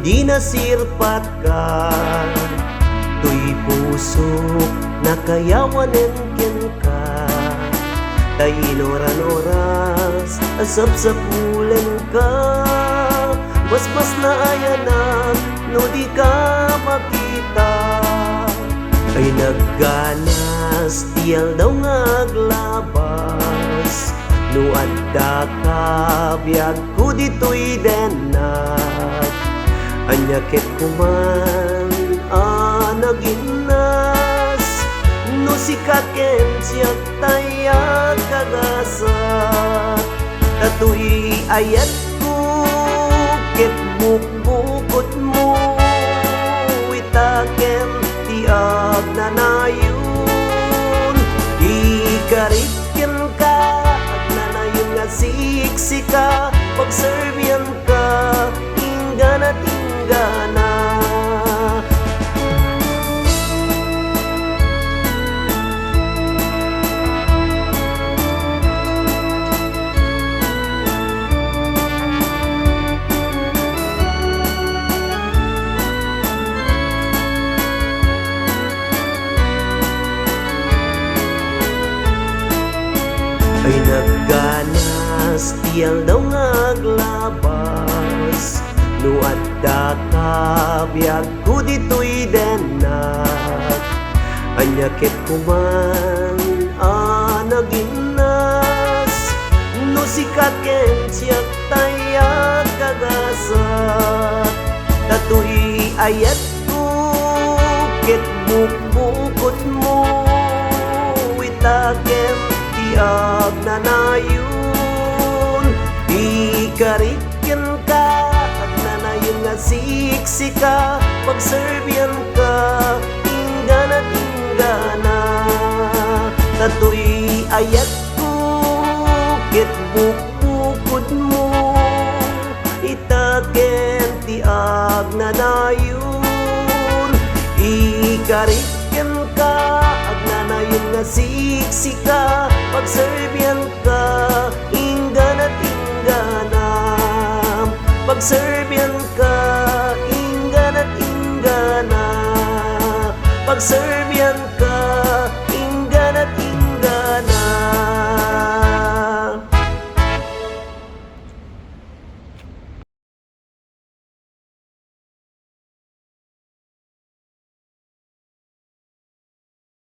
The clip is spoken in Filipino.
di nasirpat ka. Tuy puso nakayawanen ken ka, tay inoran-oras asap-sapulen ka. Mas naayanan no di ka makita, ay nagganas tiyal daw ngaglabas. No adda ka biyag ko dito'y denat, anyakit kuman naginas. No sikaken siyak tayag kagasat, tato'y ayat ko ket bukbukot mo. Itaken ti Agnanayun, ikariken ka Agnanayun nga siksika. Pagserbian ka ingana tinggana. Ay nagganas tiyal daw ngaglabas. No adda ka biyag ko dito'y denat, anyakit kuman naginas. No sikaken siyak tayag kagasat, tato'y ayat ko ket bukbukot mo. Itaken Agnanayun, ikariken ka Agnanayun nga siksika. Pagserbian ka ingana tinggana, tato'y ayat ko ket bukbukod mo. Itaken ti Agnanayun, ikariken ka Agnanayun nga siksika. Pagserbian ka ingana tinggana, pagserbian ka ingana tinggana, pagserbian ka